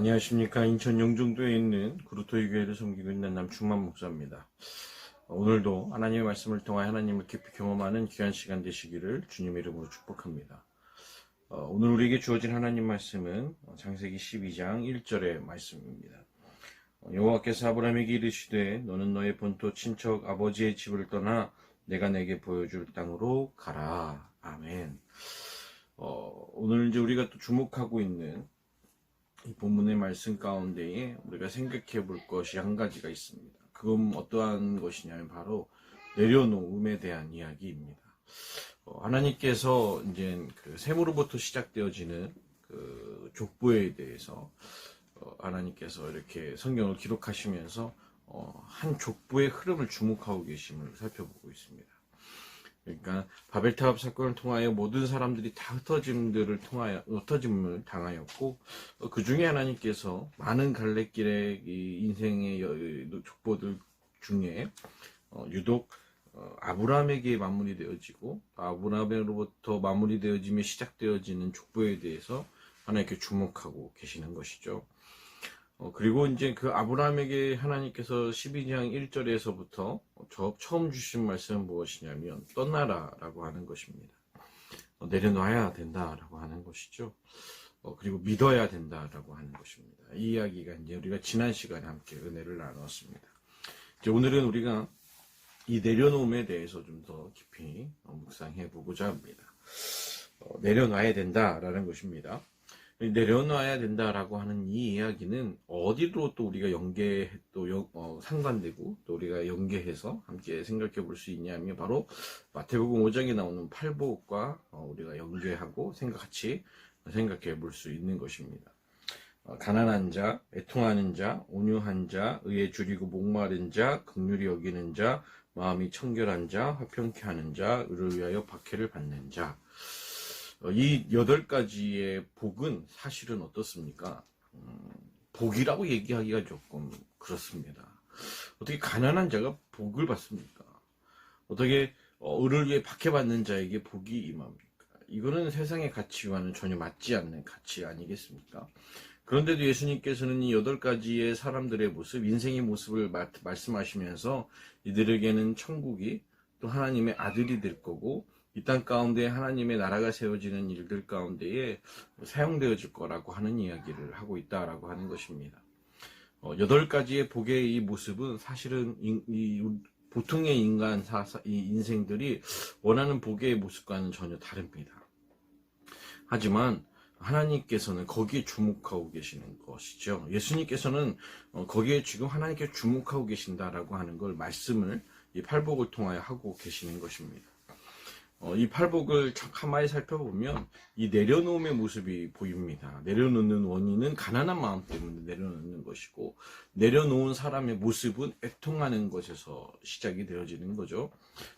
안녕하십니까. 인천 영종도에 있는 그루터기 교회를 섬기고 있는 남충만 목사입니다. 오늘도 하나님의 말씀을 통하여 하나님을 깊이 경험하는 귀한 시간 되시기를 주님의 이름으로 축복합니다. 오늘 우리에게 주어진 하나님 말씀은 창세기 12장 1절의 말씀입니다. 여호와께서 아브라함에게 이르시되 너는 너의 본토 친척 아버지의 집을 떠나 내가 내게 보여줄 땅으로 가라. 아멘. 오늘 이제 우리가 또 주목하고 있는 이 본문의 말씀 가운데에 우리가 생각해 볼 것이 한 가지가 있습니다. 그건 어떠한 것이냐면 바로 내려놓음에 대한 이야기입니다. 하나님께서 이제 그 셈으로부터 시작되어지는 그 족보에 대해서 하나님께서 이렇게 성경을 기록하시면서 한 족보의 흐름을 주목하고 계심을 살펴보고 있습니다. 그러니까 바벨탑 사건을 통하여 모든 사람들이 다 흩어짐을 당하였고, 그 중에 하나님께서 많은 갈래길의 인생의 족보들 중에 유독 아브라함에게 마무리되어지고 아브라함으로부터 마무리되어지며 시작되어지는 족보에 대해서 하나님께 주목하고 계시는 것이죠. 그리고 이제 그 아브라함에게 하나님께서 12장 1절에서부터 처음 주신 말씀은 무엇이냐면 떠나라라고 하는 것입니다. 내려놔야 된다라고 하는 것이죠. 그리고 믿어야 된다라고 하는 것입니다. 이 이야기가 이제 우리가 지난 시간에 함께 은혜를 나누었습니다. 이제 오늘은 우리가 이 내려놓음에 대해서 좀 더 깊이 묵상해 보고자 합니다. 내려놔야 된다라는 것입니다. 내려놔야 된다라고 하는 이 이야기는 어디로 또 우리가 상관되고 또 우리가 연계해서 함께 생각해 볼 수 있냐면 바로 마태복음 5장에 나오는 팔복과 우리가 연계하고 같이 생각해 볼 수 있는 것입니다. 가난한 자, 애통하는 자, 온유한 자, 의에 줄이고 목마른 자, 긍휼히 여기는 자, 마음이 청결한 자, 화평케 하는 자, 의를 위하여 박해를 받는 자. 이 8가지의 복은 사실은 어떻습니까? 복이라고 얘기하기가 조금 그렇습니다. 어떻게 가난한 자가 복을 받습니까? 어떻게 의를 위해 박해받는 자에게 복이 임합니까? 이거는 세상의 가치와는 전혀 맞지 않는 가치 아니겠습니까? 그런데도 예수님께서는 이 8가지의 사람들의 모습, 인생의 모습을 말씀하시면서 이들에게는 천국이 또 하나님의 아들이 될 거고 이 땅 가운데 하나님의 나라가 세워지는 일들 가운데에 사용되어질 거라고 하는 이야기를 하고 있다라고 하는 것입니다. 8가지의 복의 이 모습은 사실은 보통의 인생들이 원하는 복의 모습과는 전혀 다릅니다. 하지만 하나님께서는 거기에 주목하고 계시는 것이죠. 예수님께서는 거기에 지금 하나님께 주목하고 계신다라고 하는 걸 말씀을 이 팔복을 통하여 하고 계시는 것입니다. 이 팔복을 가만히 살펴보면 이 내려놓음의 모습이 보입니다. 내려놓는 원인은 가난한 마음 때문에 내려놓는 것이고 내려놓은 사람의 모습은 애통하는 것에서 시작이 되어지는 거죠.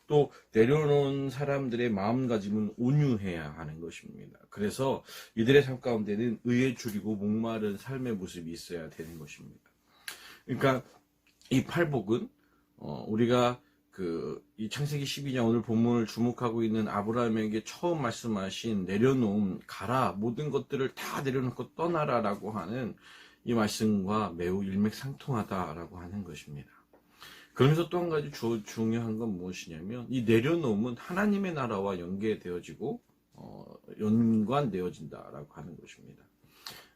또 내려놓은 사람들의 마음가짐은 온유해야 하는 것입니다. 그래서 이들의 삶 가운데는 의에 줄이고 목마른 삶의 모습이 있어야 되는 것입니다. 그러니까 이 팔복은 우리가 이 창세기 12장 오늘 본문을 주목하고 있는 아브라함에게 처음 말씀하신 내려놓음, 가라, 모든 것들을 다 내려놓고 떠나라라고 하는 이 말씀과 매우 일맥상통하다라고 하는 것입니다. 그러면서 또 한 가지 중요한 건 무엇이냐면 이 내려놓음은 하나님의 나라와 연계되어지고 연관되어진다라고 하는 것입니다.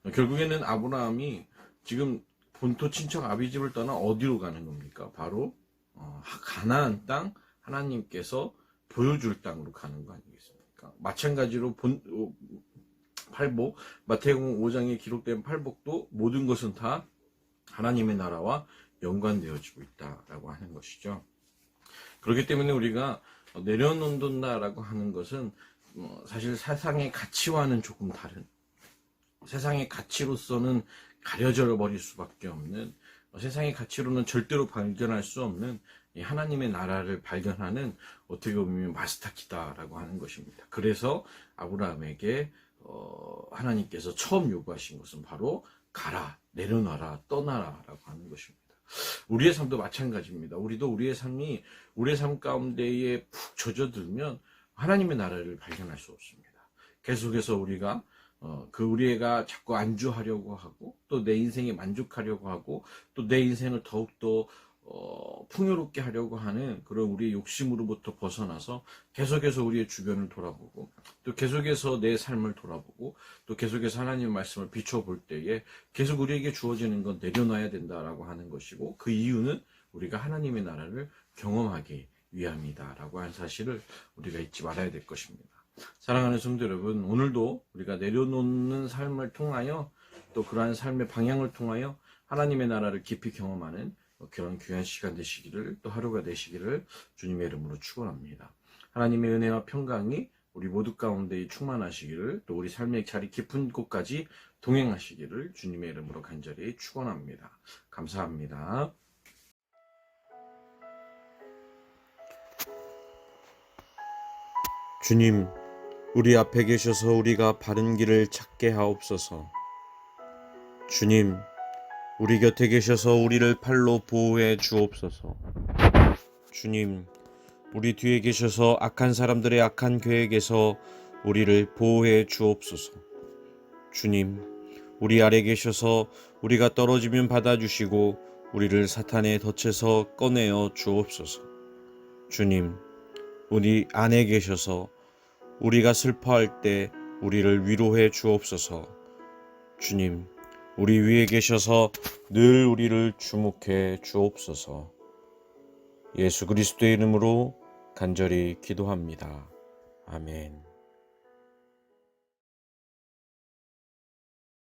결국에는 아브라함이 지금 본토 친척 아비집을 떠나 어디로 가는 겁니까? 바로 가나안 땅 하나님께서 보여줄 땅으로 가는 거 아니겠습니까? 마찬가지로 팔복 마태복음 5장에 기록된 팔복도 모든 것은 다 하나님의 나라와 연관되어지고 있다라고 하는 것이죠. 그렇기 때문에 우리가 내려놓는다라고 하는 것은 사실 세상의 가치와는 조금 다른, 세상의 가치로서는 가려져 버릴 수밖에 없는, 세상의 가치로는 절대로 발견할 수 없는 하나님의 나라를 발견하는 어떻게 보면 마스터키다라고 하는 것입니다. 그래서 아브라함에게 하나님께서 처음 요구하신 것은 바로 가라, 내려놔라, 떠나라라고 하는 것입니다. 우리의 삶도 마찬가지입니다. 우리도 우리의 삶 가운데에 푹 젖어들면 하나님의 나라를 발견할 수 없습니다. 계속해서 우리가 그 우리가 자꾸 안주하려고 하고 또 내 인생에 만족하려고 하고 또 내 인생을 더욱더 풍요롭게 하려고 하는 그런 우리의 욕심으로부터 벗어나서 계속해서 우리의 주변을 돌아보고 또 계속해서 내 삶을 돌아보고 또 계속해서 하나님의 말씀을 비춰볼 때에 계속 우리에게 주어지는 건 내려놔야 된다라고 하는 것이고, 그 이유는 우리가 하나님의 나라를 경험하기 위함이다라고 하는 사실을 우리가 잊지 말아야 될 것입니다. 사랑하는 성도 여러분, 오늘도 우리가 내려놓는 삶을 통하여 또 그러한 삶의 방향을 통하여 하나님의 나라를 깊이 경험하는 그런 귀한 시간 되시기를, 또 하루가 되시기를 주님의 이름으로 축원합니다. 하나님의 은혜와 평강이 우리 모두 가운데 충만하시기를, 또 우리 삶의 자리 깊은 곳까지 동행하시기를 주님의 이름으로 간절히 축원합니다. 감사합니다. 주님, 우리 앞에 계셔서 우리가 바른 길을 찾게 하옵소서. 주님, 우리 곁에 계셔서 우리를 팔로 보호해 주옵소서. 주님, 우리 뒤에 계셔서 악한 사람들의 악한 계획에서 우리를 보호해 주옵소서. 주님, 우리 아래 계셔서 우리가 떨어지면 받아주시고 우리를 사탄의 덫에서 꺼내어 주옵소서. 주님, 우리 안에 계셔서 우리가 슬퍼할 때 우리를 위로해 주옵소서. 주님, 우리 위에 계셔서 늘 우리를 주목해 주옵소서. 예수 그리스도의 이름으로 간절히 기도합니다. 아멘.